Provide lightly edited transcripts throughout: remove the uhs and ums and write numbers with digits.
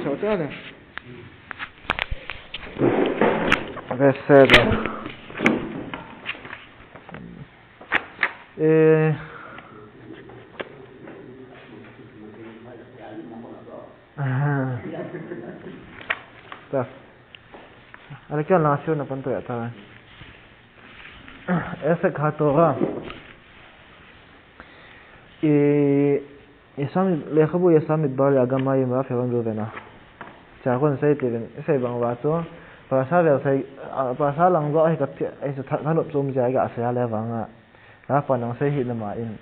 בסדר. בסדר. טוב. אני כן נעשו נפנתו יתה. עסק התורה. לחבו יסם מדבר לאגם מים ואף ירון דובנה. שהכל נסייתי וסייבן ועצו. פרסה לנגו איזה תנות זום זה היה עשייה לבן. Apa nang saya hit nama in.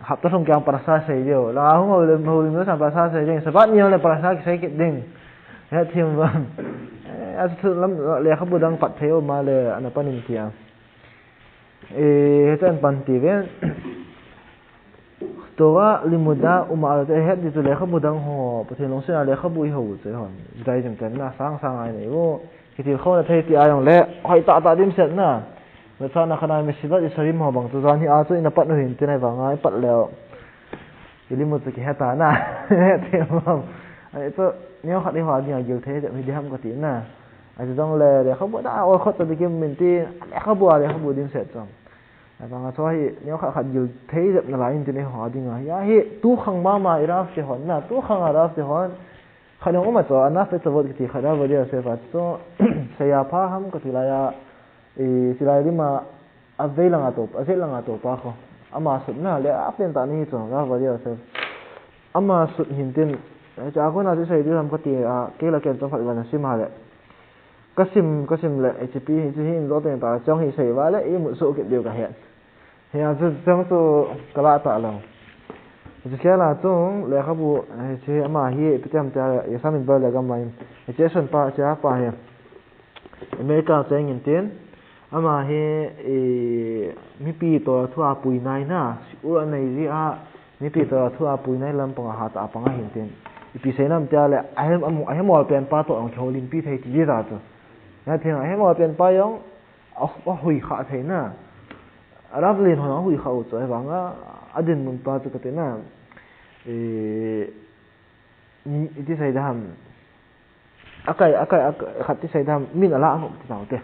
Hap tu sungguh perasa saya je. Lah aku mau lima sampai perasa saya je. Sebab ni oleh perasa saya kit ding. Ya tim bang. Asal leh aku budang ปัด theo มาเลยอันนั้นปนิมเทียitu an panti kan. Tora limuda umar tu het itu leh aku budang ho. Pasal langsung leh aku bui ho je hon. Jadi jengkan na sang ini. Oh kita kau nak thấy ayong leh. Hai tak dim set na. Mà sao nó khana mesibat isarim ho bang tu zan hi a chu ina pat no hin tinai wanga pat leo ili mu ki hata na te bang ai to neo khat hi hwa ni gil the de mi ham ko ti na ai dong le de khabu da o khot to kim min ti le khabu dim set chom ai bang so hi neo khat gil the de na la in tinai hwa ding ya hi tu khang ma iraf se hon na tu khang araf se hon khana o ma to ana fe to bod ki khada bo de se fa to saya paham ko tilaya sila lima avei lang ato pa ko ama sut na le apen ta ni to ga va dia se ama sut hintin ja ko na se di ram ko ti a ke la ken to phat wa na sim ha le kasim le hp ji hin lo ten ta chong hi sei wa le i mu so ke dio ka he ya zu chong to kala ta lo ji ke la tong le kha bu che ama hi pitam ta ya samin ba le ga mai che son pa cha pa he america cheng in tin ama he mi pi to thua pui nai na u anai ri a mi pi to thua pui nai lam pang ha ta pang hin tin ipi senam tia le ahem mo pen pa to ang cholin pi thai ti ra to ya theng ahem mo pen pa yong a hui kha thai na aravlin ho hui kha u cho wanga adin mun pa to te na iti sai dam akai khati sai dam min ala ang ti taw te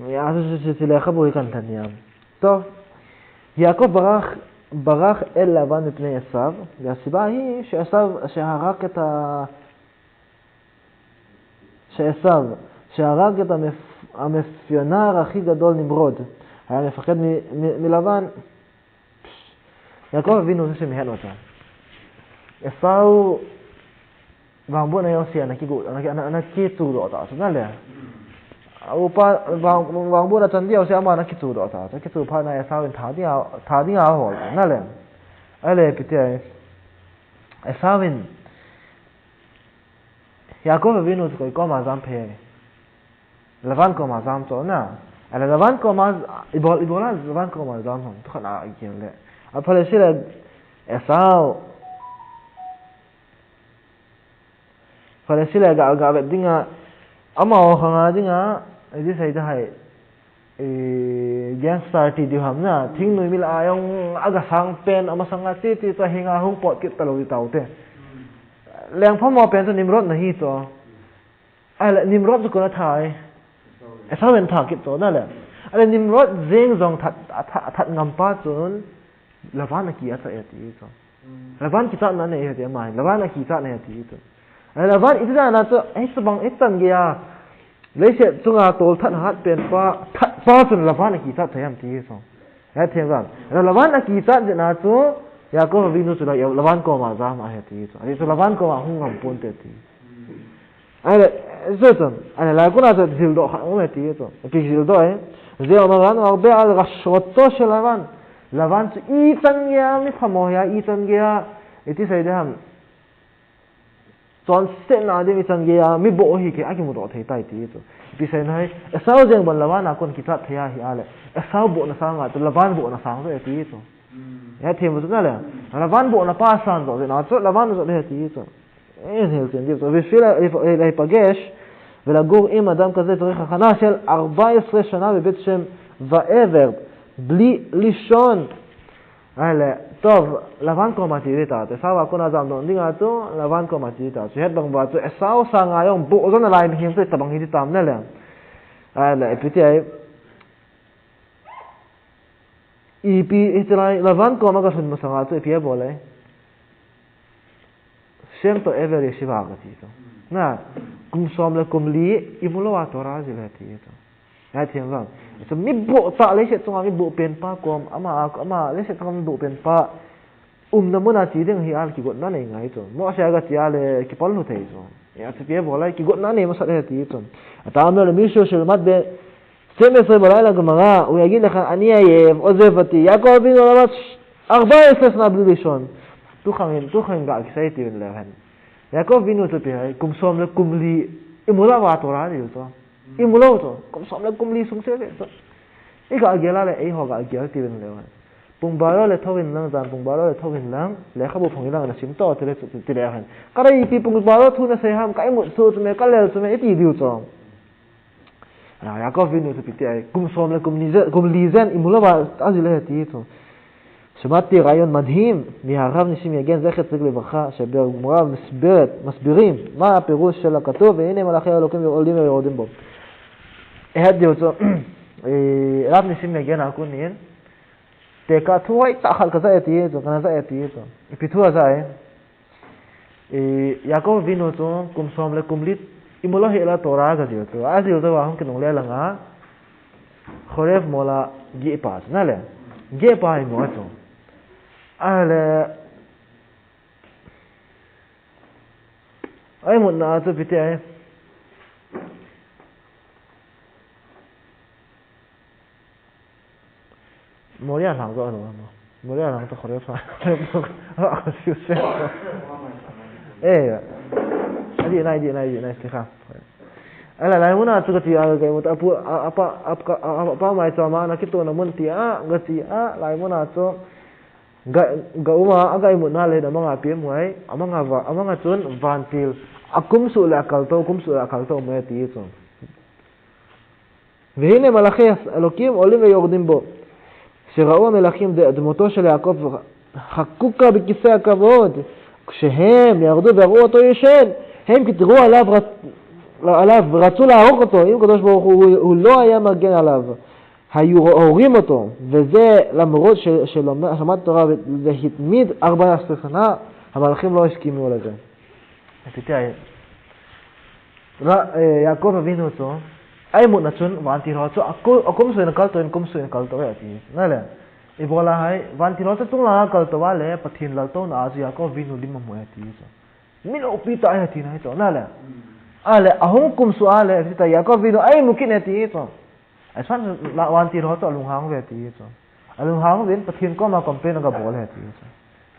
ya se le khabu kan taniam to Yaakov ברח אל לבן מפני עשיו, והסיבה היא שהרג את המאפיונר הכי גדול נמרוד, היה מפחד מלבן. יעקב אבינו זה שמהן אותה. עשיו ואמבון היוסי ענקי צור אותה, סבנה לה. Wangbu na chandiao se ama na kitu do ta kitu pha na ya sa tha ding a ho na le ale pitia Esawin Yaakov avinu ko ma zam phe Lavan ko ma zam to na ala Lavan ko ma ibola Lavan ko ma zam hon to khana yin le a phale se le Esaw phale se le ga dinga ama ho khanga dinga Ini saya dah gangster ti di hamna thing noi mil ayong aga sang pen ama sanga ti to hinga hung pot kit talo ti tau te leng phom mo pen to Nimrod na hi to ala Nimrod ko na thai esa wen tha kit to na le ala Nimrod zeng zong that ngam pa chun lawan ki ata ti to lawan ki ta na ne he mai lawan ki ta ne ti to ala lawan ita na to ai sabang itan ge ya lấy xe chung à tol thắt hát bên pha chun lavan ki ta thayam ti so ya them ran lavan ki ta je na chu ya ko vinu chu la lavan ko ma za ma he ti so ari so lavan ko ma hung ngam pon te ti ai so chun ai la ko na so sil do ha o me ti so ki sil do ze ma ran o be al gashot to she lavan chu I tan ya mi phamo ya I tan ya iti sai da ham chọn set na de mi chang ge ya mi bo hi ke a ki mu do thei tai ti to pi sai nai asau jeng ban lawan a kon ki ta thaya hi ale asau bo na sang a to lawan bo na sang re ti to ya them bu na le lawan bo na pa san do na to lawan do le ti to hel ten di to vi fila להיפגש ולגור עם אדם כזה צריך הכנה של 14 שנה בבית שם ועבר בלי לישון. אלה טוב, לבן כל מצידי תא, תסאווה כל נזם נונדינג עשו, לבן כל מצידי תא. שהד בנגבה עשו, אסאו סנג היום, בוזון עליי מכים זה תבנגידי תאם נלם. פתאי, איפי, לבן כל מגה שוד מסנג עשו, איפי בולי. שם תו עבר ישיבה אגתי תו. נא, קום סום לקום לי, אימולו התורה זה להתי תו. להתי אמרם. אז מי בוא תא לשת צונga מי בוא פן פא קום, אמה לשת צונga מי בוא פן פא. נמונה צידing היאל כי גוד נאני ngay to mo sha ga tia le ki pol nu thei so ya tpie bolai ki god nani mo sa le ti to ata amel mi sho shel mat be 12 בלילה גמרא הוא יגיד לך אני עייף עוזב אותי יעקב אבינו למד 14 שנה בלי לישון תוכן גל כסייתי בן לבן יעקב אבינו תפי קומסום לקום לי אימולה והתורה לי אותו אימולה אותו קומסום לקום לי סומסה אותו איגה הגלה לאי הוגה הגלתי בן לבן Pungbaro le thawin lang zan pungbaro le thawin lang le khabu phongi lang na sim to tele tele han kare pi pungbaro thuna se ham kai mu so me kalel so me iti diu so na yakov vinu se piti ai kum som le kum lizen imula ba azile ti to שמעתי רעיון מדהים מהרב ניסים יגן זכר צדיק לברכה שבגמרא מסבירים מה הפירוש של הכתוב והנה מלאכי האלוקים עולים ויורדים בו. ההדי אותו רב ניסים יגן הקונין תקע תווי תחל כזה תהיה אותו כנזה תהיה אותו פיתוח זה יעקב הבינו אותו קומסום לקומלית אם הוא לא העלה תורה כזה אותו אז יאותו ואנחנו כנעולה לנגה חורף מולה גיא פס נעלה גיא פס מועצו ale ai một na cho bị thế mỗi lần hàng rồi mỗi lần hàng tôi khỏi phải họ siêu xe ê này thì khác ai là lại muốn nào cho cái cái một apa mai cho mà nó cáiตัวnó muốn tia cái tia lại muốn nào cho gauma agai munna le da manga pem mai amanga chun vantil akum su la kalto me ti chon והנה מלאכי אלוקים עולים ויורדים בו שראו המלאכים דמותו של יעקב חקוקה בכיסא הכבוד כשהם ירדו וראו אותו ישן הם כתרו עליו ורצו להרוג אותו אם הקדוש ברוך הוא לא היה מגן עליו היו הורים אותו, וזה למרות שלמד תורה והתמיד 14 שנה, המלאכים לא הסכימו לזה. תתאי, יעקב הבינו אותו, אי מות נצון, ואנתי רצו, הקום סוי נקלטו, אין קום סוי נקלטו, נעלה. איבולה היי, ואנתי רצו תום לה נקלטו, ואלה פתחין ללטו, נעזו יעקב הבינו לימה מועטי. מי לא פיתה הייתי נהייתו, נעלה. ahong kum suale kita Yakov itu ai mungkin hati itu asan wanti roh tu alung hang hati itu alung hang ben pathin ko ma komplain ga bol hati itu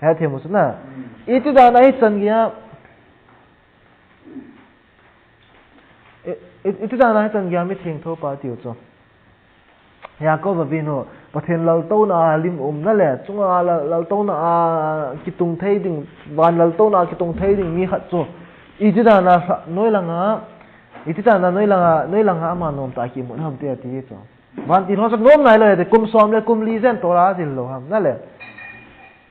hati musna itu dah naik sangia itu dah naik sangia meeting tu parti itu Yakov bino pathin lal to na lim na le chunga lal to na kitung thei ding wan lal to na kitung thei ding mi khat chu itida na noi langa ama nom ta ki mun ham te ti cho van ti no sa nom nai le kum som le kum li zen tora zil lo ham na le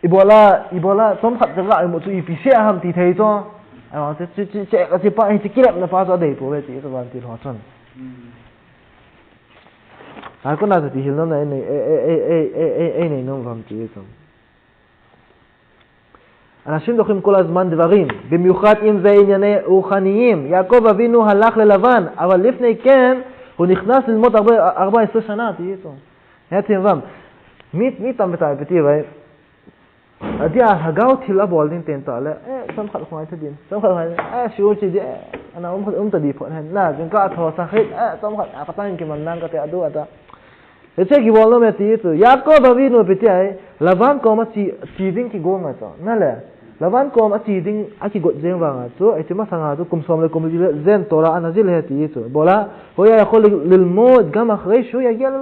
ibola tom khat ga mo chu ipi se ham ti thei cho a che ka si pa ti kirap na pa so dei po le ti so van ti ho chon a ko na ti hil no na nei nom vam ti cho אנשים דוחים כל הזמן דברים, במיוחד אם זה ענייני רוחניים. יעקב אבינו הלך ללבן, אבל לפני כן הוא נכנס ללמוד 14 שנה, תהיה איתו. היה תימבם. מי תם בתאי בטבעי? עדי ההגאות הילה בולדין תנתעלה, סמך לך מה תדין, סמך לך, שיעור שדי, אני תדי פה, גנקה התהור סחית, סמך לך, הקטנים כמנן כתה עדו עדה. זה גיבול לא מתאי איתו. יעקב אבינו בתאי, לבן קומה צידין כגום איתו, נעלה. Lawan kom aciding aki got zeng wanga chu ai chima sanga chu kumsom le kum zen tora anazil heti chu bola hoya yakhol lilmod gama khreshu ya gel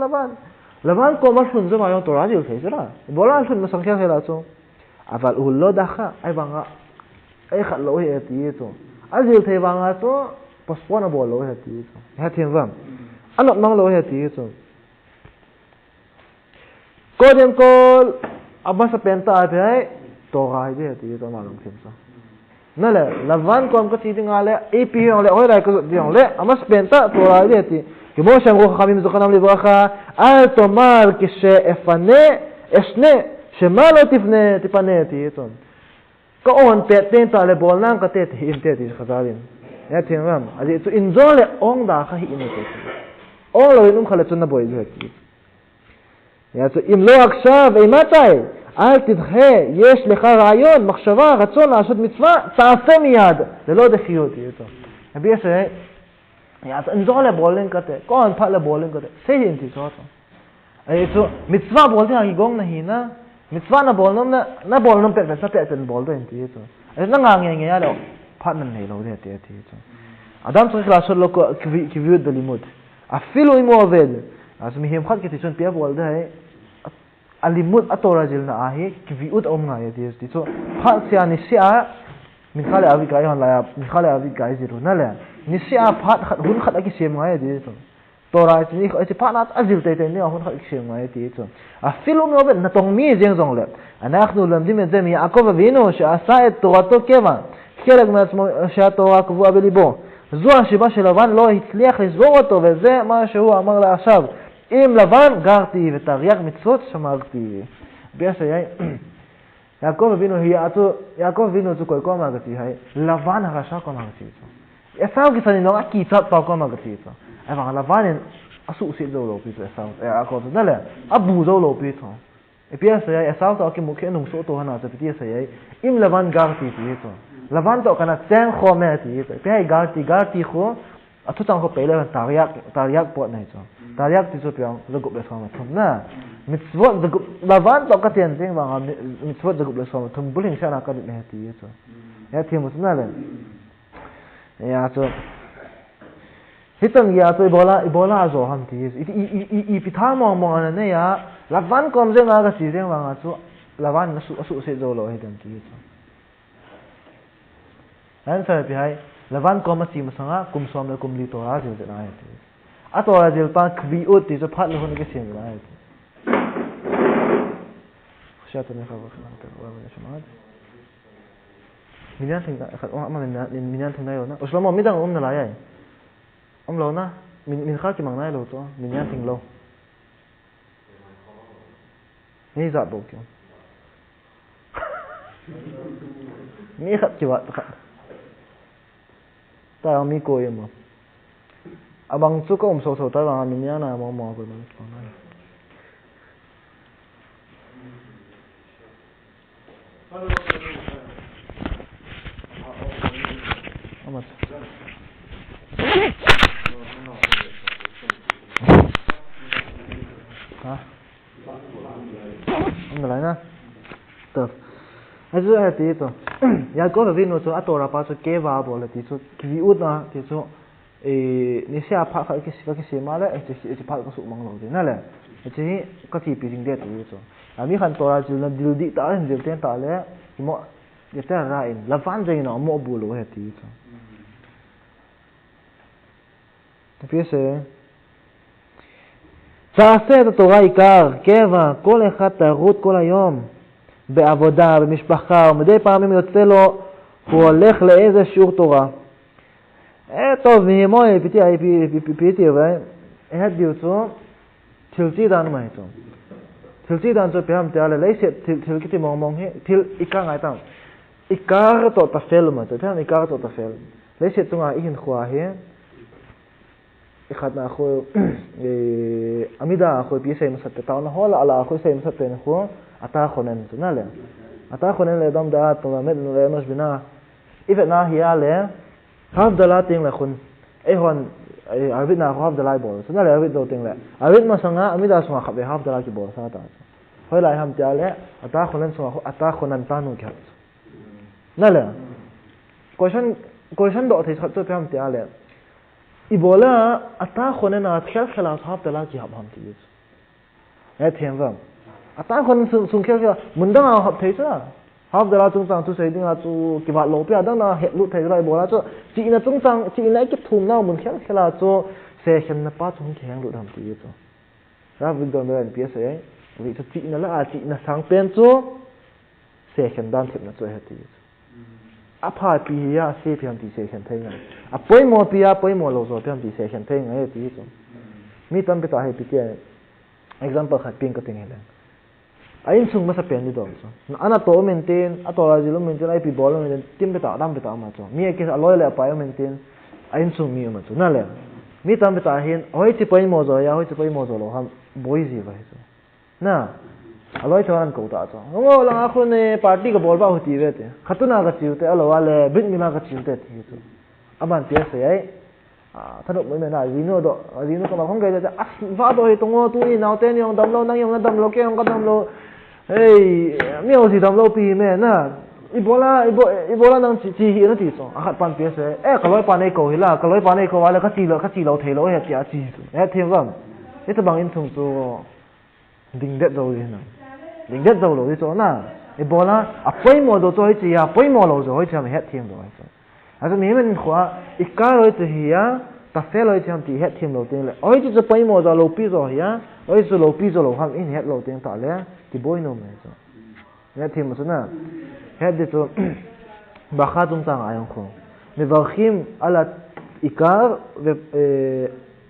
lawan kom asun zema yo tora jil thesra bola asun ma sangkha hela chu aval ullo dakha ai wanga ai khallo heti chu azil the wanga chu pospona bolo heti chu hetin wam anot mang lo heti chu kodem kol abang sepenta apa torai dia tu itu malam kimsa. Nala lawan kom ko ti dinga le ap yong le oi lai ko yong le ama sepenta torai dia ti. Kemo shang ro khamim zukhanam libracha al tomar kishe efane esne shema lo tifne ti itu. Ko on pe ten le bol nang ka te him te ti khazalin. Ya tingam ali tu inzole ong da kha hi ine te. Ong lo inum khala chunna boy ti. Ya tu im lo akshav imatai אל תדחה, יש לך רעיון, מחשבה, רצון לעשות מצווה, תעשה מיד, זה לא דחיות, רבי ישי, נזור לבולן כזה, כל פעם לבולן כזה, סייהם תזור אותו. מצווה בולן הגיגון נהינה, מצווה נבולנם פרק נספק בולן תזור. אז נגענגע לו, פעם נהילו תזור. אדם צריך לעשות לו קביעות בלימוד, אפילו אם הוא עובד, אז מהמחד כתישון פיה בולן, alimut atau rajil na ahi kiviut om nga yedi esti so phat sia nisia min khale avi kai hon la min khale avi kai ziru na le nisia phat khat hun khat aki sem nga yedi so tora ni esi phat nat azil te ni hun khat aki sem nga yedi so a filu no ben na tong mi jeng zong le אנחנו לומדים את זה מיעקב אבינו שעשה את תורתו קבע חלק מעצמו שהתורה קבועה בליבו זו הסיבה שלבן לא הצליח לסבור אותו וזה מה שהוא אמר לה עכשיו אם לבן גרתי ותרי"ג מצוות שמרתי. ביש היה יעקב אבינו זו כל מגתי היה לבן הרשע כל מגתי. עשיו כסני נורא קיצת כל מגתי. אבל לבן עשו זו לא פיתו עשיו. יעקב נלה אבו זו לא פיתו. ביש היה עשיו תאו כמוכן ומסור תוהנה זה פיתי היה אם לבן גרתי פיתו. לבן תאו כנה צן חומתי. ביש גרתי חוทุกจังเขาไปเลยตาริยักปวดไหนจ้ะตาริยักที่สุดเพียงจะกุบเลยสมาธินะมิตรวัดจะกุบลาวันตอกระเทียนจริงบางมิตรวัดจะกุบเลยสมาธิบุญหิงชานักการดิบเนี่ยที่จ้ะเนี่ยที่มุสลิมเลยเนี่ยจ้ะที่ตั้งยาตัวอีโบลาจ้ะฮัมที่อีพิธามองอันนั้นเนี่ยลาวันก็ไม่ใช่งานกระสีเรื่องบางจ้ะลาวันสุเสจโลให้เต็มที่จ้ะนั่นใช่พี่ให้Lawan komasi masanga kumsom le kumli tora jil jana hai. Atora jil pa kviut ti jo phat le hone ke sem jana hai. Khshat ne khabar khalan ta wa ne shmad. Minyan thing khat ma minyan thing na yo na. Uslamo midang na la yai. Lo na min kha ki mang na lo to minyan thing lo. Ni za bo kyo. Ni khat ki wa khat. Ta mi ko yemo abang chu ko so ta bang min ya na mo ko bang ko na amat ha lai na to azu ati to ya ko ve no so atora pa so ke va bo le ti so ki u na ti so ni sia pha kha ki si ma le ti pha ko su mang lo de na le ti ka ti pi jing de ti so ami khan tora ju na dil di ta hin de ten ta le ki mo de ta ra in la fan je no mo bu lo he ti so ta pi se תעשה את התורה עיקר, קבע, כל אחד תערות כל היום בעבודה, במשפחה, ומדי פעמים יוצא לו, הוא הולך לאיזה שיעור תורה. טוב, מהמוי, פיתי, had ביוצו, תלצי דן מה איתו. תלצי דן זו פעם תעלה, תלכיתי מורמון, עיקר הייתם. עיקר תו תפל מטו, פעם עיקר תו תפל. לסת תונga איכן חואה, אחד נאחוי, עמידה אחוי פייסי מסת תאונה, הולה עלה אחוי סי מסת תנחוי, אתה חונן את זה, נעלה. אתה חונן לאדם דעת, ולמד לאנוש בינה, איפה נהיה לה, הבדלה תינג לכון, איכון, ערבית נאחו הבדלה בול, נעלה ערבית לא תינג לה. ערבית מסנגה, עמידה סמך, והבדלה כבול, סנגה תעצה. הוי לה המתיה לה, אתה חונן סמך, אתה חונן תנו כהת. נעלה. קושן דעות התחצות המתיה לה. איבולה, אתה חונן התחל חלת הבדלה כהב המתיז. תימבם. אתה חונן סונקל כהב, מונדן הבתיזה. הבדלה צונצang tu sei ding la tu ki ba lo pya dang na he lu thai lai bola chu chi na chungchang chi na ki thum na mun khel khela chu se khem na pa chung kheng lu dam ti chu ra vi don ren ps ai vì cho chị nó là chị nó sáng bên chỗ sẽ khen đan thiệp nó chơi hết thì áp hai pi ya sẽ phiền thì sẽ khen thấy ngay bơi mò pi ya bơi mò lâu rồi phiền thì sẽ khen thấy ngay thì chứ mi tâm bị tao hay bị cái example khác pin cái tiếng này anh sung mà sắp bên đi đâu chứ anh to maintain anh to là gì luôn maintain ai bị ball maintain team bị tao đam bị tao mà chứ mi cái alloy là phải maintain anh sung mi mà chứ nè lẽ mi tâm bị tao hiện hồi chỉ bơi mò rồi ya hồi chỉ bơi mò rồi lo ham bơi gì vậy chứ nè alloy cho anh cậu ta chứ ngô là anh này party cái ball bao nhiêu vậy thế khát na cái chiu thế alloy là biết mi na cái chiu thế thì chứ aman tiếc sẽ thay đổi mới này Rino đó Rino các bạn không kể là vợ tôi tung ngô tôi nào tên nhung đâm lâu năng nhung đâm lâu kia không có đâm lâu hey miêu gì đâm lâu pi mẹ nè Ebola năng chỉ hiện nó thì sao hạt pan tiếc sẽ cái lối pan này cầu là cái lối pan này cầu là cái chỉ lâu thấy lâu hết giá chỉ hết thêm vâng thế thì bằng in thùng số đỉnh đất rồi nè đỉnh đất rồi thì sao nè Ebola bơi mò đồ tôi chỉ bơi mò lâu rồi thì hết thêm rồi à mình mình khóa ít cái rồi thì hia ta phải rồi thì hết thêm đầu tiên là ôi chỉ bơi mò rồi lâu pi rồi hia ôi chỉ lâu pi rồi lâu ham in hết đầu tiên ta lẽ thì bơi nó mới rồi hết thêm một số nè hết đi cho bà khát tung tăng ai không מברכים על העיקר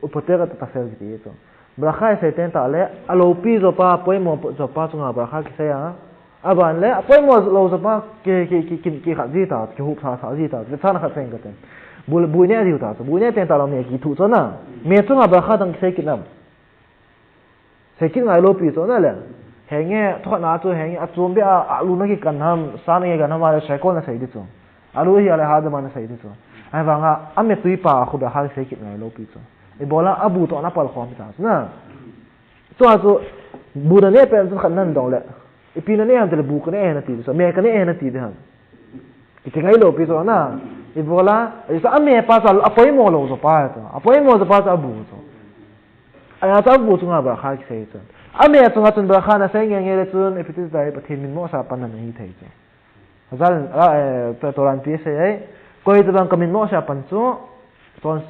ופותר את הטפל כדי זה ברכה שייתן תעלה על אופי זופה פוימו זופה צונga ברכה כסיה אבל לה פוימו לא זופה כי חזי תא כי הוא חזי תא וצאנה חצן כתן בוינה דיו תא בוינה תן תא לא מי כי תוצנה מי צונga ברכה תן כסקינם סקין אי לופי צונה לה 행에 토나도 행에 아좀비 알루나기 간함 사능에 간함 아래 샤이코나 사이디죠 알루히 알레 하드만 사이디죠 ai vanga ame tui pa khu ba hal se kit ngai lo pi cho e bola abu to na pal khom ta na to azo bu da ne pen khan nan dong le e pi na ne am te bu ka ne na ti so me ka ne na ti de han ki ngai lo pi so na e bola e sa ame pa sa apoi mo lo so pa to apoi mo so pa sa bu so aya ta bu chunga ba kha ki se cho ame chunga chun ba kha na sai nge nge le chun e pi ti dai pa thin min mo sa pan na hi thai cho hazal pe toran pi se ai coi tu bang kamin mo siya pancho tons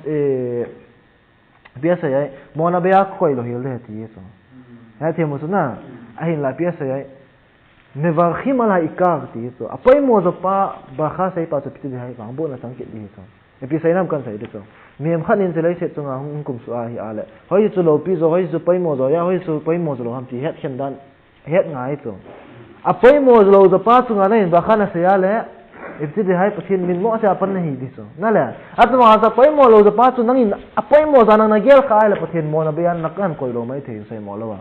biasa ya mo na bea koi lo hil de ti so ha ti mo na ahin la biasa ya mevarchim ala ikar ti so apoi mo zo pa ba kha sai pa so piti de hai bang bo na sang ke di so e pi sai nam kan sai de so mem khan in selai se chunga hung kum su a hi ale hoi chu lo pi zo hoi chu pai mo zo ya hoi chu pai mo zo lo ham ti het khen dan het ngai so apoi mo zo zo pa chunga na in ba kha na se ya le ibtidi hai pathin min mo sa pan nahi diso nala atma sa pai mo lo za pa chu nangin apai mo za nang na gel kha la pathin mo na beyan nakan koi lo mai the sai mo lo wa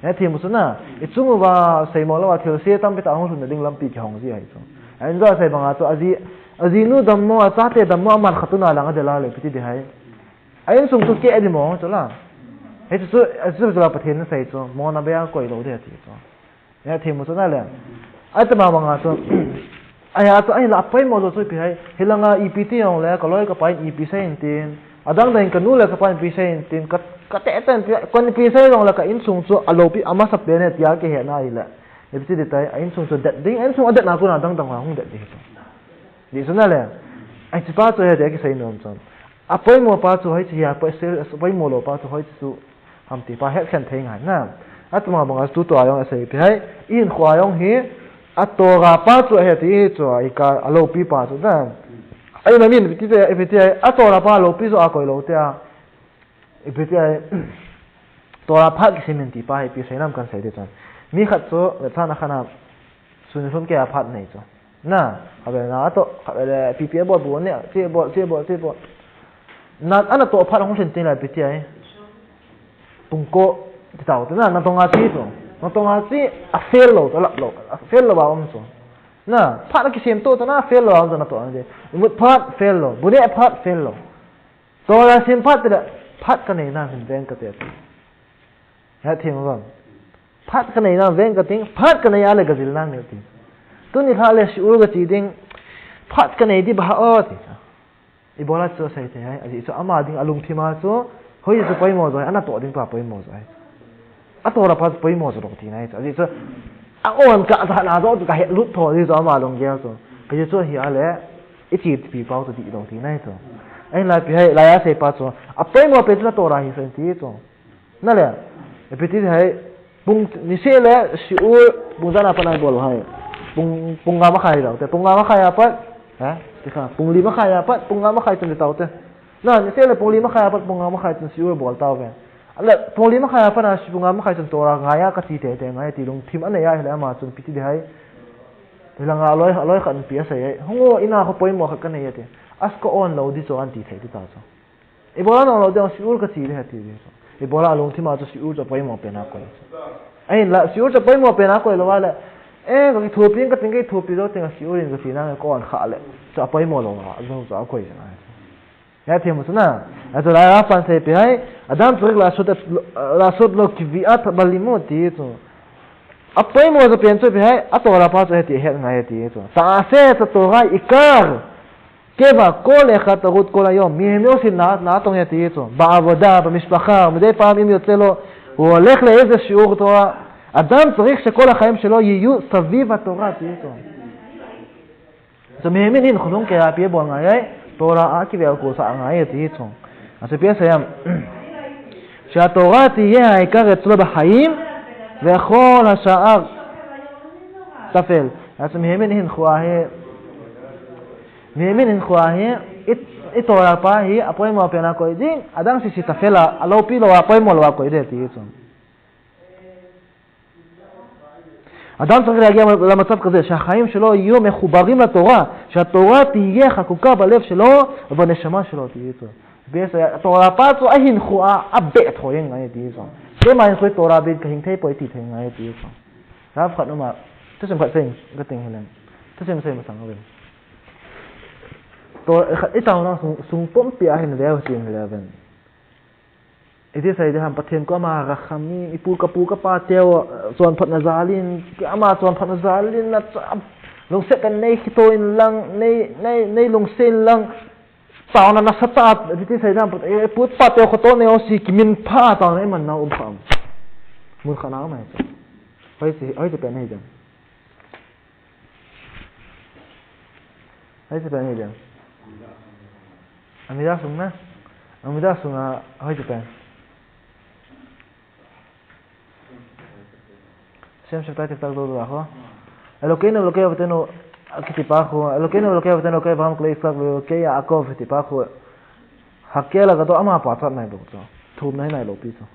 he thi musuna ichungu ba sai mo lo wa thil se tam pe ta hong sun ding lam pi ki hong ji hai so an za sai banga to azi nu dam mo sa te dam mo amal khatuna la nga de la le ibtidi hai ayin sung tu ke edi mo to la he chu za pathin sai so mo na beya koi lo de thi so he thi musuna le atma banga to aya to ai la pai mo zo pi hai hilanga ept ong le kaloi ka pai ep sen tin adang dain kanu le ka pai ep sen tin ka te ten kon pi sen ong la ka in sung chu alopi ama sa pe ne tia ke he na i la ep ti de tai in sung chu dat ding in sung adat na ku na dang dang hong dat de di so na le ai chi pa to he de ke sai nom chon a pai mo pa chu hai chi ya pa sel pai mo lo pa chu hai chu ham ti pa he khan thei ngai na atma bang as tu to ayong sai pi hai in khwa yong hi atora pa chu he ti chu ai ka alo pi pa chu da ai na min ti te epti atora pa lo pi zo a koi lo te a epti tora pa ki semen ti pa he pi senam kan sai de chan mi khat chu chana khana sun sun ke a phat nei chu na habe na to habe pi pi bo bo ne che bo na ana to phat hong sen tin la epti ai tung ko ti tao te na to nga ti chu nó tông à chứ à fail lo đó là lo fail lo bao nhiêu số na phát cái xem tôi na fail lo bao nhiêu tôi nói gì một phát fail lo bữa nay phát fail lo tôi là xem phát thì phát cái này na hình veng cái gì hết thì mà vâng phát cái này na veng cái tiếng phát cái này là cái gì na nhiều tiếng tôi nghĩ là sửa cái gì tiếng phát cái này đi bảo ở thì ibola cho sai thế hay gì cho ama tiếng alung thì mà cho hồi giờ phải mua rồi anh ta tổ tiếng phải mua rồi atora pas pai mo zo ti nai cha ji so a on ka tha na zo ka he lut tho ji zo ma long ge so pe so hi ale I chi pi pao to ti dong ti nai so ai la pi hai la ya se pa so a pai mo pe la tora hi sen ti so na le e pe ti hai bung ni se le siur bung zana panai bol hai bung ga ma khai đâu te bung ga ma khai apa ha ti kha bung li ma khai apa bung ga ma khai chen tao te na ni se le bung li ma khai apa bung ga ma khai chen siur bol tao ve ale bung li ma khai apa na si bung ga ma khai chen tora ngaya ka ti te ngaya ti long thim an ya le ma chun piti de hai lang aloi khan pia sai hongo ina ko poimo kha kan ye te asko on lo di so an ti thei ti ta so e bola no lo de siur ka ti le ha ti de so e bola long thima so siur so poimo pe na ko ai la siur so poimo pe na ko lo wala e ko ki thopin ka ting ke thopi do te siur in ka ti na ko an kha le so poimo lo wa zo so ko ya ya te mo na a to la fan se pe ai adam trick la so lo ki vi at balimo ti to apoi mo zo penso pe hai atora pa zo heti het ngai heti to sa se to ga ikar ke ba ko le khat gut ko la yo mi no sin na tong heti to ba avoda ba mishpacha mדי פעם אם יוצא לו הוא הולך לאיזה שיעור תורה אדם צריך שכל החיים שלו יהיו סביב התורה תהיה to so mi min hin khulung ke a pie bo ngai tora a ki ve ko sa ngai heti to ase pie sayam שהתורה תהיה העיקר אצלו בחיים וכל השאר טפל. אז מהימין הן חואה itora pa hi apoi mo pena ko ding adang si tafela alo pi lo apoi mo lo ko ide ti so אדם צריך להגיע למצב כזה שהחיים שלו יהיו מחוברים לתורה, שהתורה תהיה חקוקה בלב שלו ובנשמה שלו תהיה טוב. התורה פצו אין חואה אבט חויים ngay תהיה טוב. זה מה יכול תורה בין כהינתי פויטי תהיה ngay תהיה טוב. רב חד נאמר, תשם חד סיים, גטינג הלם. תשם סיים מסang בין. איתנו נא סung פום פיה הן ואו סיים הלבן. Itu saya dah paten ko ma rakhami ipu ka pa teo suan phat nazalin ama suan phat nazalin na long se kan nei khitoin lang nei long sen lang taw na nasata itu saya dah put pa teo khoto ne osi kimin pha taw nei man na pham mun khana ma hoi se pen nei jam hoi se pen nei jam amida sunga hoi se pen Sem se trata de estar todo abajo. El que no bloquea beteno aquí tipajo, el que no bloquea beteno que vamos que está bloquea a cof tipajo. Hakela gato ama pa nai lo to. Thum nai lo pi so.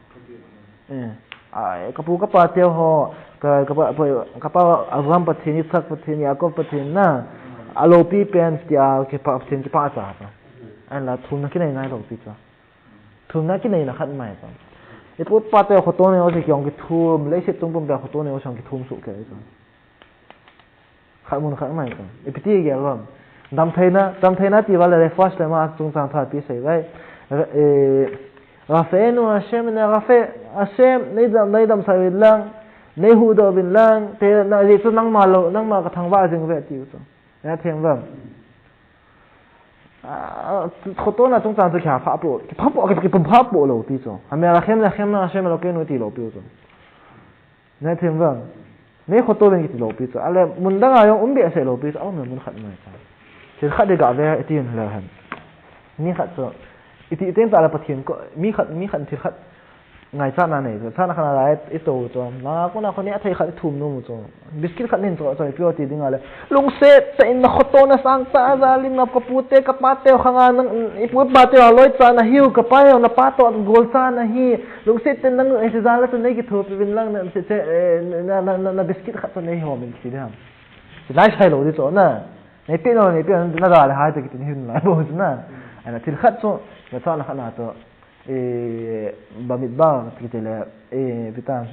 Ai kapu ka pa teo ho ka pa azam pa thini sak pa thini akov pa thin na. Alo pi pen tia ke pa thin ki pa ta. An la thum na ki nai lo pi so. Thum na ki nai na khat mai so. Itu patah khotone osi kyong ki thum le se tung pum ba khotone osang ki thum su ke so khamun khang mai so ipiti ge ram dam thaina ti wala le fast le ma tung sang tha pi sei vai rafenu hashem na rafe hashem nei dam sai lang nei hu do bin lang te na ri tu nang ma ka thang wa jing ve ti so ya theng ram khotona tung sang tu kha pha po ki pum pha po lo ti so ame la khem na shem lo ke no ti lo pi so na them wa ne khoto ben ki lo pi so ale mun da ga yong be se lo pi so au mun khat mai sa se khat de ga ve ti la han ni khat so iti tem ta la pathian ko mi khat thi khat ngai sa na nei sa na khana la i to to na ko na khoni a thai khat thum no mu so biskit khat nen so pyo ti ding ale lung se ta in na khoto na sang ta za lim na kapute ka pate khanga nang ipu pate loi cha na hiu ka pa na pa to gol sa na hi lung se ten nang e za la to nei ki thop bin lang na se na biskit khat to nei ho min ti dam se lai sai lo di so na nei pe na ga la ha ta ki tin hin la bo na ana til khat so na sa na khana to bamidbar kitele bitan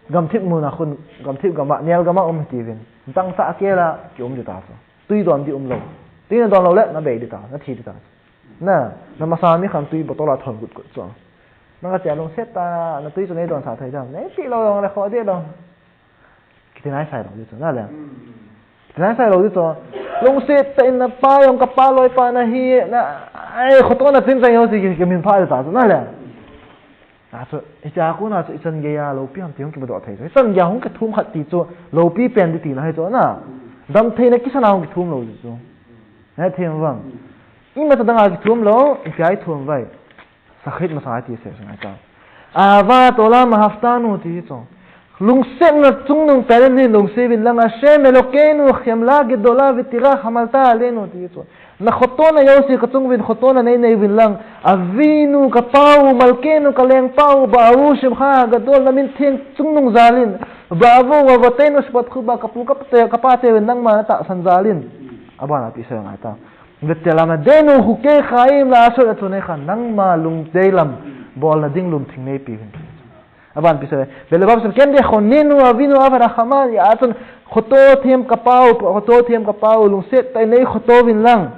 gamthip muna khun gamthip gama nial gama tivin tang sa akela ki di ta so tui dom di lo tin na dom lo le na be di ta na thi di ta na masami kham tui botola thon gut so na ga long seta na tui so nei don sa thai jam nei pi lo le kho de lo kitinai sai lo di so na le kitinai sai lo di so long set ta in na pa yong ka pa loi pa na hi na ai khoto na tin sai yo si ki min pha ta so na le so ja ko na so isan ge ya lo pi am tiong ki bo thai so isan ya hong ka thum khat ti so lo pi pen di ti na hai so na dam thai na ki sana hong ki thum lo so na them wang i ma ta dang ki thum lo i pai thum vai sa khit ma sa ti se so na ta ava tola mahaftanu ti chong lung set na chung nung peren ni lung sebin lang ashem elokenu khemla gedola vitira hamalta alenu ti chong na khotona yosi kachung vin khotona nei vin lang avinu kapau malkenu kaleng pau ba'u shimkha gadol namin thing chung nung zalin ba'u wa vatenu spat khuba kapu kapate vin lang ma ta san zalin abana pi sa ngata vetelama denu huke khaim la asol atune khan nang ma lung deilam bol na ding lum thing nei pi vin aban pi sa belabab sem ken de khonenu avinu avara khama ya atun khoto them kapau lung set tai nei khoto vin lang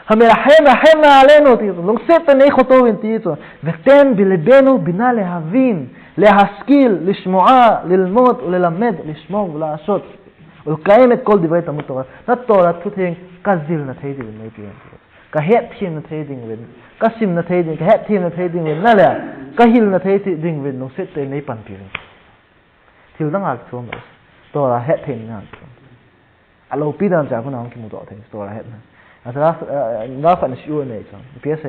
hamera hema alenu ti lung set tai nei khoto vin ti to veten bilebenu bina le havin le haskil lishmo'a lilmod ulelamed lishmo la asot ul kaim et kol divai tamut torah nat torah tu thing kazil na thei din nei pi ka het thim na thei ding wen ka sim na thei ding ka het thim na thei ding wen na le ka hil na thei ding wen lung set tai nei pan pi thil dang ak chom torah het thing na alo pi dan ja kunang ki mu do thing torah het na asara nga fa na shu nei chong pi sa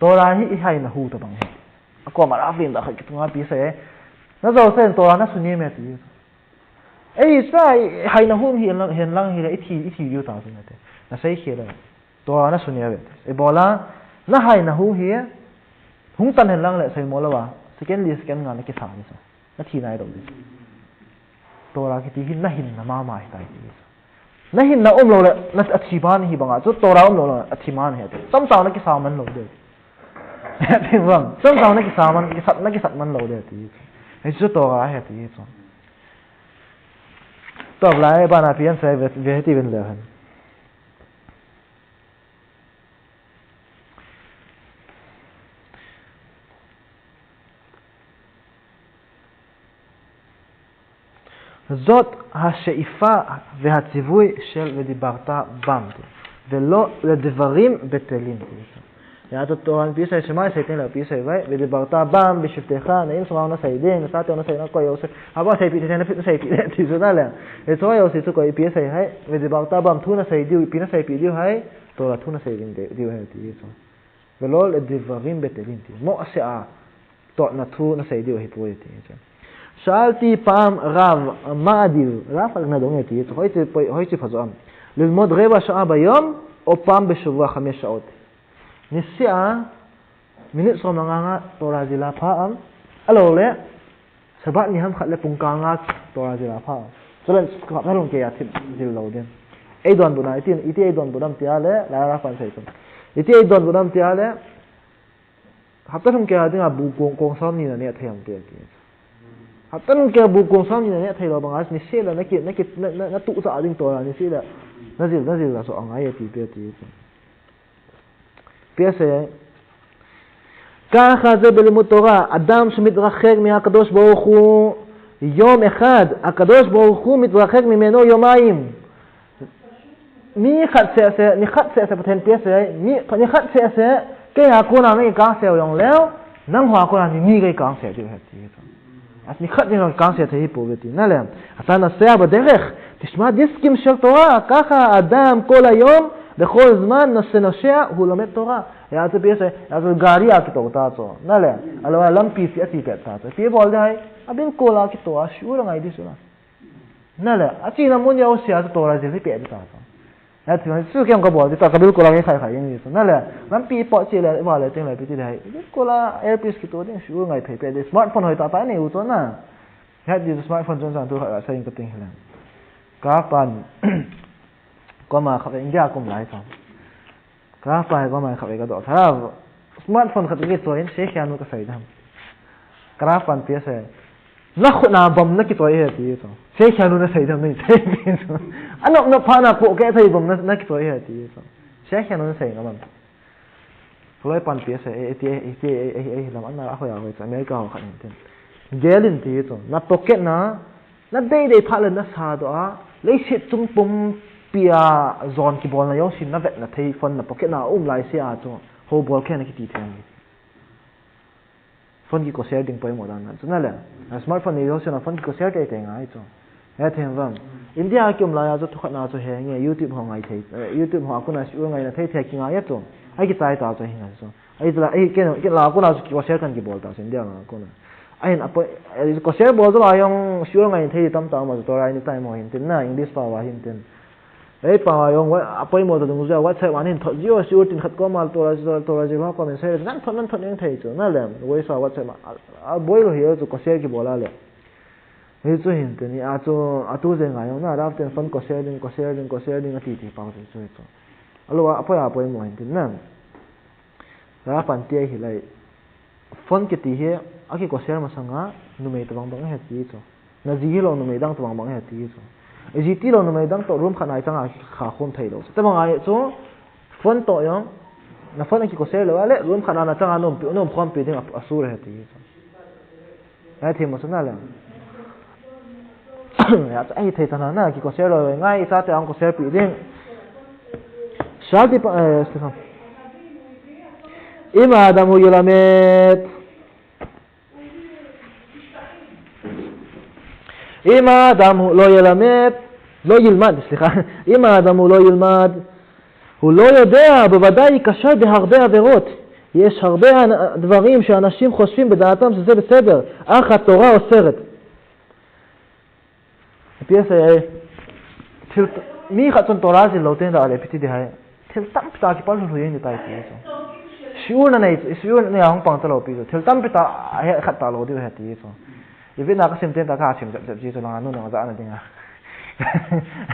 torah hi hai na hu ta bang ko ma ra fin da khaki tunga pi sa na zo sen torah na suni me ti ei sai hai na hum hi lang hi la ithi yu ta sun te na sai khela torah na suni ave e bola na hai na hu hi hung tan hen lang le sai mo la wa second list kan nga na ki sa ni so na thi nai do torah ki ti hin na hin na ma ma hi tai ti na hin na lo le na athi ban hi banga chu torah lo athi man he sam taw na ki sa man lo de thì vâng xong sau nó cái sạt man lâu đấy thì hay chút to hết thì xong tập lại bạn nào phiền sai về thì bên lề hơn זאת השאיפה והציווי של ודיברת בם ולא לדברים בטלים. יעד תורן פיסה שמאי סייתן לה פיסה ודיברת בם בשבתך נעים סורם נסיידין נסעתי נסיידין כל יוסף אבל סייפיתן נסייפיתן תיזונה לה וצורה יוסף צוקו פיסה ודיברת בם תו נסיידיו פינה סייפידיו תורה תו נסיידין דיו תיזון ולא לדברים בטלים מו עשה נתו נסיידיו היפוי תיזון שאלתי פעם רב מה עדיף רב על נדון תיזון הויתי פזועם ללמוד רבע שעה ביום או פעם בשבוע 5 שעות Nisya minit so manganga tora jila phaam alo le sabat ni ham khat le pungkanga tora jila pha solen ka tharung ke ya thip jil lo den ei don buna itin iti ei don bunam tia le la ra fan sai so iti ei don bunam tia le haptarung ke ya dinga bu kong sam ni na ne thayam ke ki haptarung ke bu kong sam ni na ne thai lo bangas ni se la na tu sa ding tora ni se la na jil la so angai ti pe ti פייסה ככה זה בלימוד תורה אדם שמתרחק מהקדוש ברוך הוא יום אחד הקדוש ברוך הוא מתרחק ממנו יומיים ניחת סעסה פתן פייסה ניחת סעסה כי הקונה מי קאסה יום לאו נם הקונה מי קאסה אז ניחת זה קאסה תהי פה ותי נלם אתה נסע בדרך תשמע דיסקים של תורה ככה אדם כל היום בכל זמן נושע הוא לומד תורה. היה זה פייסה, היה זה גריה כתוב תעצו. נעלה, אלא למפי סיאתי כתעצו. פי בול די, אבין קולה כתורה, שיעור נגי דיסולה. נעלה, עשי נמון יאו סיעה זה תורה זה לפי תעצו. היה תפילה, סוכם כבול, די תקבל קולה כחי דיסו. נעלה, למפי פוצי ועלה תן לפי די. קולה איירפיס כתוב די, שיעור נגי פי די. סמארטפון הוי תעתה אין איותו נע. היה די סמארטפון ג'ון סנטור סיים כתין חלם. כפןก็มาขับอินเดียกุมหลายสองกราฟไปก็มาขับเอกระโดดถ้าสมาร์ทโฟนขับกี่ตัวเห็นเช็คยานุก็ใส่ทำกราฟปันเปียเสนักขนาบอมนักกี่ตัวเห็นตีสองเช็คยานุน่ะใส่ทำนี่ใส่ตีสองอันนั้นนักพานักโปแกใส่บอมนักกี่ตัวเห็นตีสองเช็คยานุน่ะใส่ก็มันร้อยปันเปียเสลำอันนั้นเขาอยากไปอเมริกาเขาขัดเงินเจลินตีสองนักโปแกนะนักได้พาเลยนักซาตัวเลยเช็ดจุ่มปุ่มปียจอนกีบอลนายกชินนับเวทนัทที่ฟันนับพ็อกเก็ตน่าลายเสียจ้ะโฮบอลแค่นักตีเทียนฟันกีก็เสียดิ่งไปหมดแล้วนั่นแหละสมาร์ทโฟนนายกชินฟันกีก็เสียใจแต่ง่ายจ้ะเฮ้ยเทียนฟัง India kim la ya zo thukhat na zo he nge YouTube ho ngai thei YouTube ho akuna shu ngai na thei thei ki ngai to ai ki tai ta zo hinga zo ai la ai ke la kuna zo ki ko share kan ki bol ta India na kuna ai na po ko share bol zo la yong shu ngai thei tam ta ma zo to rai ni tai mo hin tin na English pa wa hin tin ai pa wa yong wa apoi mo to dung zo WhatsApp wan hin tho jio shu tin khat ko mal to ra ji ba ko men sai nan thon yang thei zo na le wei sa WhatsApp a boy lo hi zo ko share ki bola le hei chu hin te ni a tu ze ngai na ra ten phone ko share ding ati ti pa chu chu alo apoi mo hin tin na ra pan tie hi lai phone ke ti he a ki ko share ma sanga nu me to bang he ti chu na ji lo nu me dang to bang he ti chu e ji ti lo nu me dang to room khanai changa kha khom thei lo te bang ai chu phone to yong na phone ki ko share lo ale room khana na changa nom phone pe ding a su re ti chu ai thi mo sana la ya ai thei tan na ki ko share lo ngai sa te ang ko share pi ding shadi pa stefan ima adamu yulamet ima adamu lo yulamet lo yilmad סליחה ima adamu lo yilmad הוא לא יודע בוודאי יקשר בהרבה עבירות יש הרבה דברים שאנשים חושבים בדעתם שזה בסדר אך התורה אוסרת piesa ai thil mi kha chon tora ji lo ten da le piti de hai thil tam pita ki pal hu yin ni tai ti so shiur na nei shiur na hong pang ta lo pi so thil tam pita he khat ta lo di he ti so ye na ka sim ten ta ka sim jap ji so la nu na za na ding a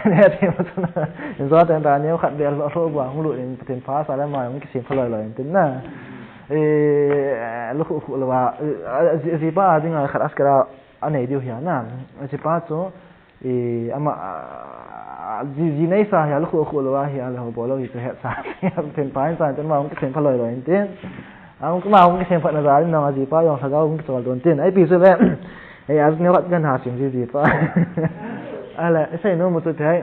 ne ti mo so na in zo ten ta ne khat de lo lo ba hu lu in ten pa sa la ma yong ki sim phaloi lo in tin na lu khu lo ba ji ba ding a khat askara anei diu hia na ji pa so ama ji nei sa ya lu khu lo wa ya lo bo lo hi he sa ten pa sa ten ma ong ten phaloi lo in tin ong ma ong ten phat na za na ji pa yong sa ga ong so don tin ai pi so le ai as ne wat gan ha sim ji pa ala sai no mo to thai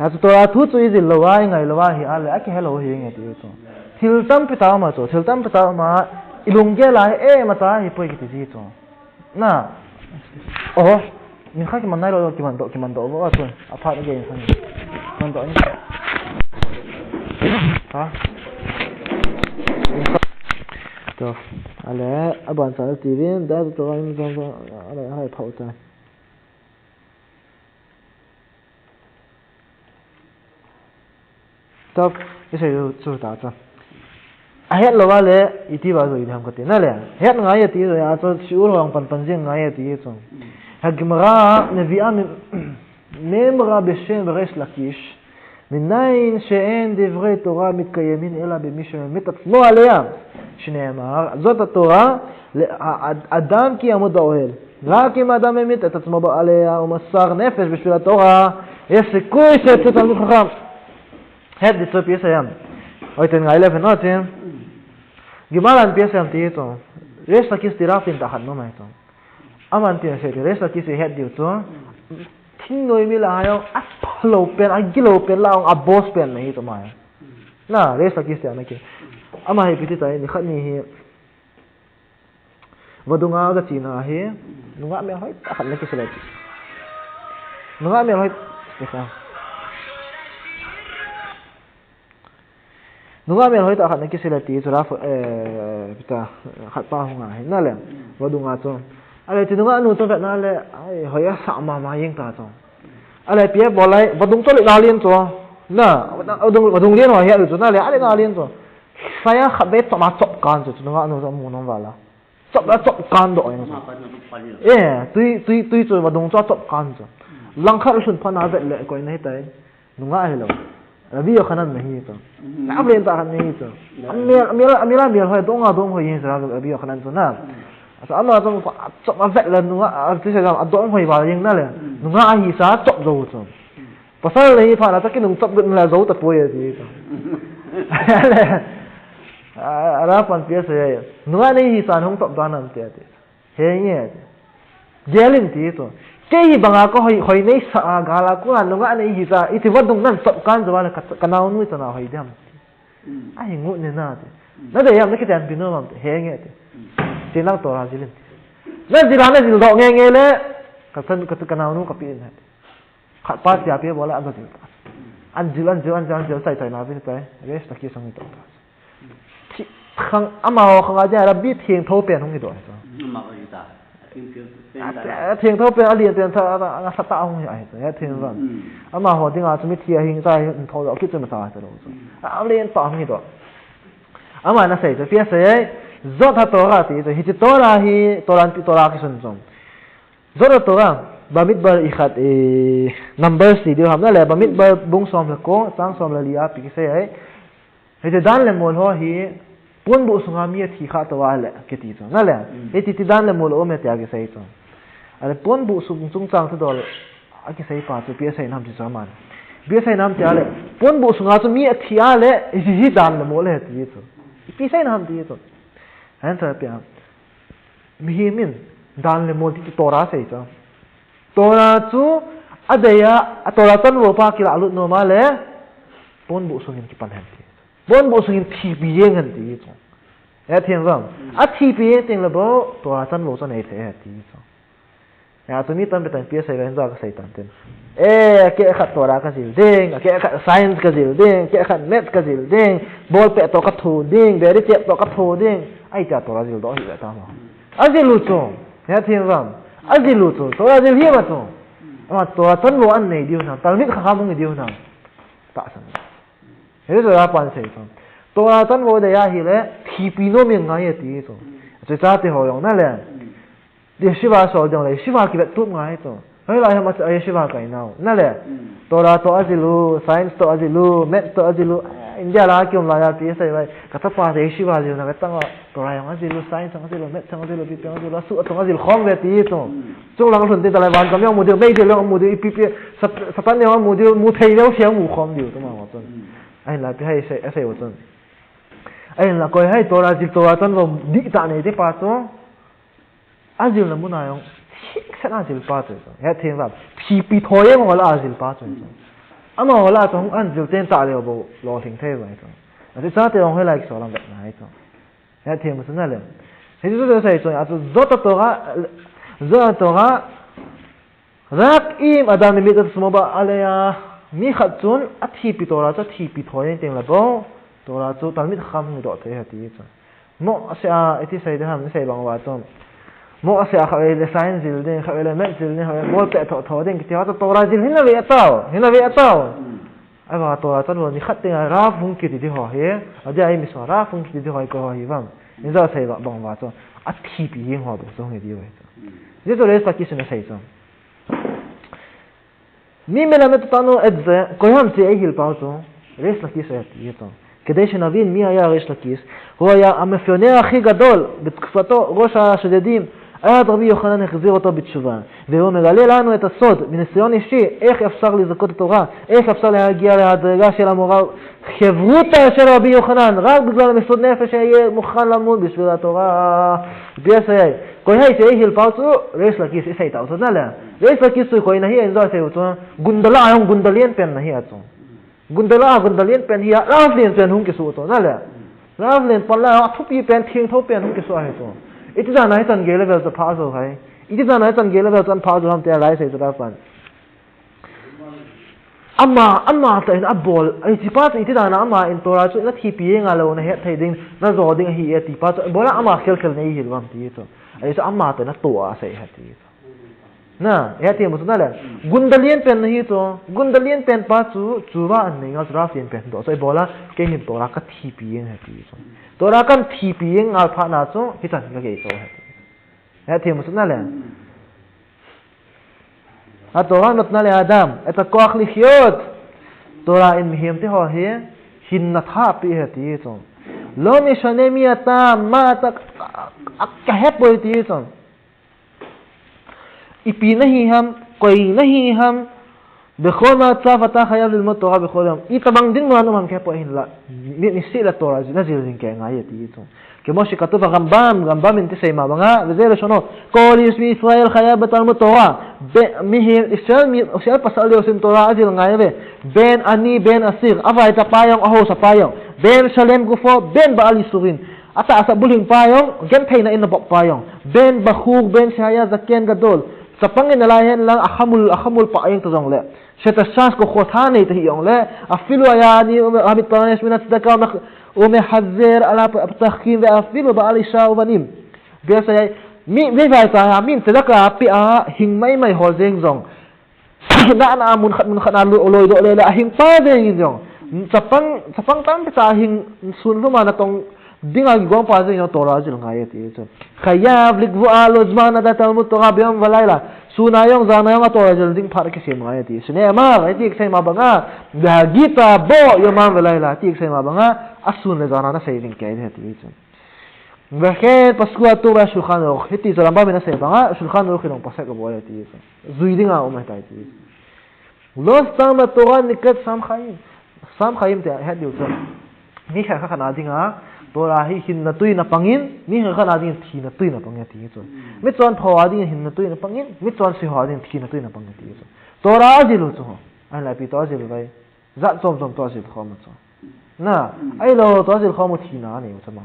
as to a thu chu ji lo wa ngai lo wa hi ala a ki hello hi ngai ti to thil tam pi ta ma to thil tam pi ta ma ilung ge la ma ta hi poi ki ti ji to na oh ni kha ki man nai lo ki man do wa to a pha ge ni sang man do ni ha to ala aban sa tv da to ni so ala hai phau ta top ise chu ta cha a het lo wa le iti ba zo i dham kate na le het nga ye ti ya cho shiur wang pan jing nga ye ti so הגמרא מביאה ממרה בשם ריש לקיש מניין שאין דברי תורה מתקיימים אלא במי שממית עצמו עליה שנאמר זאת התורה אדם כי יעמוד באוהל רק אם האדם ממית את עצמו עליה ומסר נפש בשביל התורה יש סיכוי שיצא תלמיד חכם het dit so piesa yam oiten ga 11 notin gimalan piesa yam ti to resta kis tirafin ta han no mai to aman ti se resta kis het di to tin noi mi la yo aplo pen agilo pen la a boss pen nei to mai na resta kis ya na ki ama he piti tai ni khani hi wadunga ga china he nunga me hoi ta khan na ki sele nunga me hoi stefan nunga me hoi ta khan na ki sele ti chura pita khat pa hunga he na le wadunga cho ale ti nunga nu to vet na le ai hoya sa ma ma yeng ta cho ale pie bolai wadung to le na lien cho na wadung lien ho he lu cho na le ale na lien cho saya khabe to ma chop kan cho nunga nu so mu non wala chop la chop kan do eng tui cho wadung cho chop kan cho lang khat sun phana vet le ko nei tai nunga he lo Rabi yo khanan nahi to na len ta khan nahi to amira hoi donga dong hoi yin sa rabi yo khanan to na asa ama tong chop ma vet la nunga ti sa ga dong hoi ba yin na le nunga hi sa chop zo to pasal le pha la ta ki nung chop gun la zo ta po ye ti to ara pan pia sa ye nunga nei hi sa hong chop da nan te te he ye gelin ti to cái bằng à có hồi nay sợ gà là cũng là nó ngã này gì ra ít thì vẫn đúng năng sập can rồi là cái nào nuôi nào hồi đêm ai ngủ nên nào nó để em nó cái đèn pin nó mà hè nghe thì năng tổ ra gì lên Nazil do nghe le ka san ka kanau nu ka pi na khat pa sia pe bola an zil sai na vi tai res ta ki sang ni to ti khang ama khang ja ra bi thieng tho pen hong ni do ma ko ta thieng tho pen alien pen tha na sa ta hong ai ya thieng ran ama ho ding a chumi thia hing sai tho do ki chuma sa ta lo alien ta hong ni do ama na sai to pia sai zot ha to ra ti hi ti to ra hi to ra ki sun zom zot to ra bamit bar ikhat number si dio ham na le bamit bar bung som la ko sang som la lia pi se ai he dan le mol ho hi pun bu sunga mi thi kha to wa le ke ti zo na le he ti dan le mol o me tia ke sai to ale pun bu sung chung chang to dol a ke sai pa chu pi sai nam ti zaman pi sai nam tia le pun bu sunga chu mi thi a le hi dan le mol he ti zo pi sai nam ti zo han ta pia mi hi min dan le mol ti to ra sai cho Tora chu adaya tora tan wo pa ki la lut no ma le pon bu sungin ki pan han ti pon bu sungin thi bi yeng han ti chu ya thiang wang a thi bi yeng ting la bo tora tan wo san ai the ha ti chu ya tu mi tan be tan pi sai len za ka sai tan ten ke khat tora ka zil ding ke khat science ka zil ding ke khat math ka zil ding bol pe to ka thu ding be ri chep to ka thu ding ai ta tora zil do hi ta ma a zil lu chu ya thiang wang azilu tu to azil hi ma tu ama to tan lo an nei diu na talmit kha kha mong diu na ta san he zo ya pan sei to to tan wo de ya hi le thi pi no me nga ye ti to ze cha te ho yong na le de shiva so jong le shiva ki bet tu nga ye to he la ya ma ai shiva kai na na le to ra to azilu science to azilu math to azilu India la kyom la ya pi sai vai ka ta pa de shiva ji na ka tang to ra yang azilu science azilu math azilu pi azilu su to azilu khong ve ti to chung lang thun te ta lai wan kam yang mu de mei de long mu de pi sa tan yang mu de mu thei lo xiang mu khom diu to ma wa ton ai la pi hai sai wa ton ai la koi hai to ra ji to ra ton lo di ta nei te pa to azil la mu na yong sa azil pa to ya theng ba pi tho yang wa la azil pa to ama wala tong an jil ten ta le bo lo thing the bai to ati sa te ong he like so lam bet nai to ya the mu sana le he ju de sai so ya to zo to ga rak im adam mi ta smo ba ale ya mi khat chun a thi pi to ra cha thi pi thoyen teng la bo to ra chu tal mit kham ni do the ha ti cha mo asa ati sai de ham sai bang wa to mo asa kha le science jil de kha le math jil ne ha mo te tho den ki ta to ra jil hina ve atao ai ba to ra tan lo ni khat te ra phung ki di ho he a ja ai mi so ra phung ki di ho ko hi bang ni za sai ba bang wa to a thi pi yin ho do so he di we je to le sa ki sene sai so mi me la met pano edze ko ham se ai hil pa to res la ki sai ti to כדי שנבין מי היה ריש לקיס, הוא היה המאפיונר הכי גדול בתקופתו, ראש השודדים, עד רבי יוחנן החזיר אותו בתשובה, והוא מגלה לנו את הסוד מניסיון אישי, איך אפשר לזכות התורה, איך אפשר להגיע להדרגה של המורה, חברותה של רבי יוחנן, רק בגלל המסוד נפש שהיה מוכן למות בשביל התורה, בישראל. כל היי שהיא הלפאוצו, ריש לקיס איסה איתה, אותו נעלה, ריש לקיס הוא כהי נהי, אין זו עשה אותו, גונדלה היום גונדליין פן נהי עצו. Gundalien pen hiya ravlin pen hung ke su to na le ravlin pon la thu pi pen thing tho pen hung ke su hai to iti da nai tan ge level to pha zo hai iti da nai tan ge level tan pha zo ham te lai sai da pan amma ta in abol ai ti pa iti da na amma in tora chu na thi pi nga lo na he thai ding na zo ding hi e ti pa bola amma khel nei hi ram ti to ai sa amma ta na to a sai ha ti na ya ti musu na le gundalien pen nahi to gundalien pen pa chu wa an nei ngal rafien pen do sai bola ke ni tora ka thi pi yen ha ti so tora kan thi pi yen al pha na chu hi tan ka ge so ha ya ti musu na le a tora not na le adam eta koach likhyot tora in mihim te ho he hin na tha pi ha ti so lo mishane mi ata ma ta ka he poi ti so EP नहीं हम कोई नहीं हम बखोल मा चाफ अता खयाल लिल तोरा बखोल हम ई तबंग दिन मानो हम के पोइन ला निसी ला तोरा जिना जिल दिन के ngai ti tu ke mo shikatu ba gambam inte sei ma banga vezelo shono kolis mi israel khaya batal mo tora be mi israel mi israel pasal yo sim tora ajil ngai ve ben ani ben asir ava ita payong aho sa payong ben shalem gufo ben baali surin ata sa buling payong gen thei na in bok payong ben bakhuk ben shaya zaken gadol sapang in alahen lang akhamul payong to jong le sheta shas ko khotha nei te yong le afilu ayani amit panes minat daka ومحذر على التخكيم وأفيل بعليشا وبنيم بيسا مي فايتا مين تذكر بيا هين ماي هولزين زون نا من خنا لوي دو لا هين بازين زون sapang tam pita hing sun ruma na tong dinga gong pa zin yo tora jil ngai ti chu khayab likvu alo zmana da talmud to gabiam walaila suna yong zana yong tora jil ding phar ke sem ngai ti sune ma ngai ti sai ma banga da gita bo yo man walaila ti sai ma banga asun le zana na sai ding ke ti chu Bahkan paskuat tu shulchan aruch hiti zalamba bena sai banga shulchan aruch long pasak bo ya ti zuidinga umay tai ti lo sam la torah nikat sam khayim te had yu so ni kha khana dinga tora hi hin na tui na pangin ni kha khana ding thi na tui na pangya ti so mi chon phawa ding hin na tui na pangin mi chon si hawa ding thi na tui na pangya ti so tora jilu so ai la pi to jilu bai za chom to jil khom so na ai lo to jil khom thi na ni so ma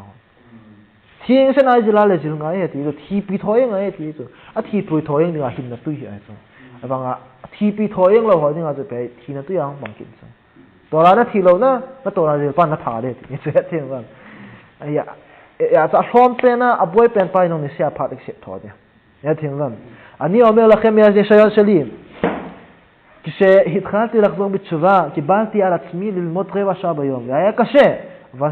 thi se na jila le jil ngai ti so thi pi thoy ngai ti so a thi pi thoy ding hin na tui ai so abanga thi pi thoy lo ho ding a so pe thi na tui ang bang kin so tora na thi lo na tora jil pan na tha le ti so thi ba ya ta shom pena aboy pen pai no ni sia phat ek tho de ya thing lam ani omel lachem ya shayal shali כשהתחלתי לחזור בתשובה קיבלתי על עצמי ללמוד רבע שעה ביום היה קשה אבל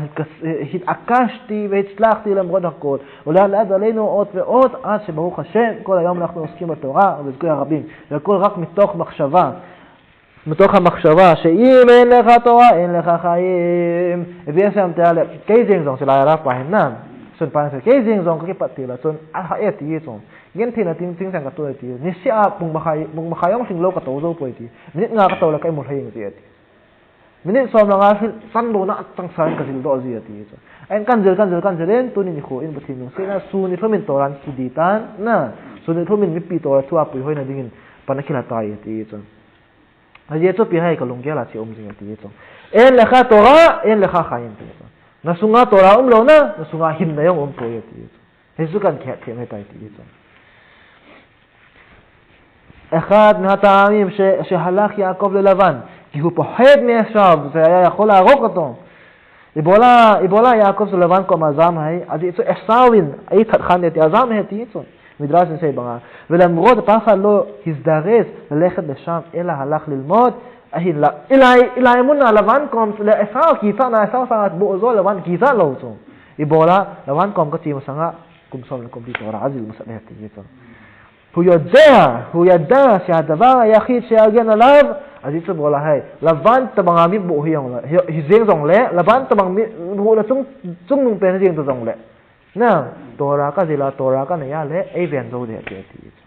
התעקשתי והצלחתי למרות הכל ולאט עלינו עוד ועוד עד שברוך השם כל היום אנחנו עוסקים בתורה ובזכוי הרבים והכל רק מתוך המחשבה שאם אין לך תורה אין לך חיים הביא שם תעלה קייזינג זון של הערב בהנםส่วนปานเสกจริงๆก็ปฏิละส่วนอาหารที่ยี่สองเงินที่น่ะทิ้งสังกัดตัวที่นี่เสียปุงมาขายองสิ่งโลกกับตัวโจ้ป่วยที่มินิงากับตัวละใกล้หมดให้ยังเสียที่มินิสอมละงาสั้นโดนะตั้งสารกับสิ่งโลกเสียที่ไอ้กันเจอเล่นตัวนี้นี่โคอินปฏิโนเสียนะส่วนนี้ทุ่มินตัวรันคิดดีตันนะส่วนนี้ทุ่มินมิปีตัวทั่วไปห้อยนั่นดิ่งปานนักขีฬาตายที่จ้ะอาเยจุปีให้กับลงเกล้าที่อมจริงที่จ้ะเอ็นเลขาตัวเอ็นเลขาขายที่จ้ะnasunga tora lo na nasunga hin na yong po yati hesu kan khe the mai tai ti so אחד מהטעמים שהלך יעקב ללבן כי הוא פוחד מעשיו זה היה יכול להרוג אותו איבולה יעקב ללבן כמו הזם אז יצא עשווין היית חן את הזם היית מדרש נסי במה ולמרות פחד לא הזדרז ללכת לשם אלא הלך ללמוד ilai mun na lawan kom le esa ki sa na esa sa bo zo lawan ki sa lo so ibola lawan kom ka ti masanga kum som le kom di tora azil masala ti yeto hu yada sha davar yachid sheagen alav azit bola hai lawan tabang mi bo hiang la hi zeng zong le lawan tabang mi bo la chung nung pen jing to zong le na tora ka zila tora ka na ya le ai ben zo de ti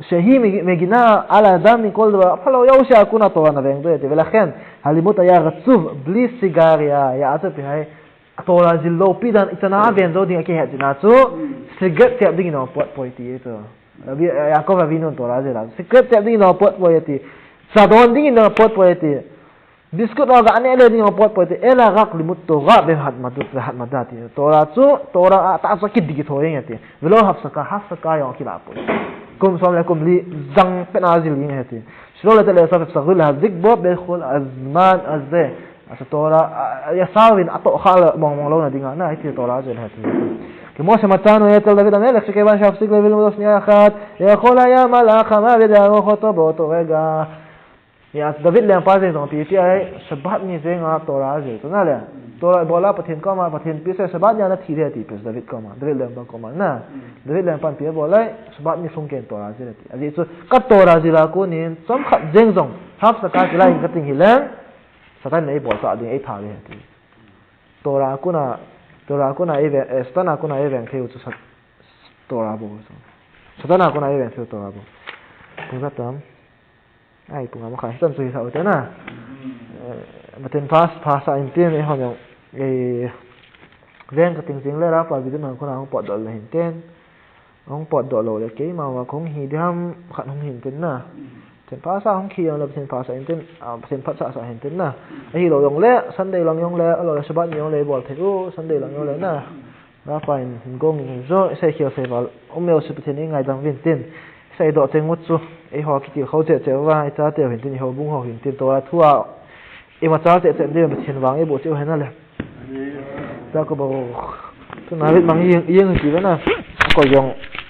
שהיא מגינה על האדם מכל דבר, אף לא יאו שהקונה תורה נבאים דויתי, ולכן הלימוד היה רצוף בלי סיגריה, יעצה פי התורה זילו פידן, איתנה אביין זו דין הכי הצינצו, סיגרת תיאבדין אינו פויתי, יעקב אבינו תורה זילה, סיגרת תיאבדין אינו פויתי, צדון דין אינו פויתי, דיסקוט לא געני אלה דין אינו פויתי, אלא רק לימוד תורה בהתמדתי, תורה צו, תורה תעשו כדיגי תורים יתי, ולא הפסקה יום כילה פויתי. كم صام لكم لي زن بنازل ينهتي شلون تلاقي صف صغير لها ذكبه بيدخل الزمان الزه التورا يساوين أطو خال مولونا دينا هيك التورا زين هتي كموش متانو يتل دافيد ملك شكيبان شاف سيكل بالمدوس نياخات يقول يا ملاك ما بدأ خطبه توجا يا دافيد لين بازين زون بيتي هاي شبهني زين التورا زين تناله تورا بولا بتين كما بتين بيسه شبهني أنا تيري تي بس دافيد كما دافيد لين بان كما نا دافيد لين بان بيه بولا شبهني سونكين تورا زين تي أزي سو كتورا زين لاكونين سام خد زين زون هاف سكاس لاين كتين هيلان سكان ناي بوسا دين أي ثاني تي تورا كنا إيه استنا كنا إيه بين كيو تسات تورا بوسا استنا كنا إيه بين كيو تورا بو كذا تام ai punga ma khai tan sui sa ute na maten fast in tin e hon yong e ven ka ting le ra pa bi na ko na hong pot dol le hin ten hong pot dol lo le ke ma wa khong hi dham khat hong hin pen na เช่นภาษาของเขียนเราเป็นภาษาอินเทอร์เป็นภาษาอินเทอร์นะไอ้ที่เรายองเล่ซันเดย์เรายองเล่เราสบัดยองเล่บอลเทกูซันเดย์เรายองเล่นะแล้วไปหินกงหินโซ่ใส่เขียวใส่บอลเมลสิบเทนยังไงดังวินตินใส่ดอกเจงมุดซูไอ้หอกิติเขาเจ๋อว่าไอ้จ้าเตียวหินตินเขาบุ้งหอหินตินตัวทั่วไอ้มาจ้าเจ๋อเดียวเป็นเทียนวางไอ้โบเจ้าเห็นนั่นแหละแล้วก็บอกทุนายวิทย์บางยี่ยี่กี่วะนะก็ยอง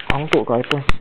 ของตัวไก่ไป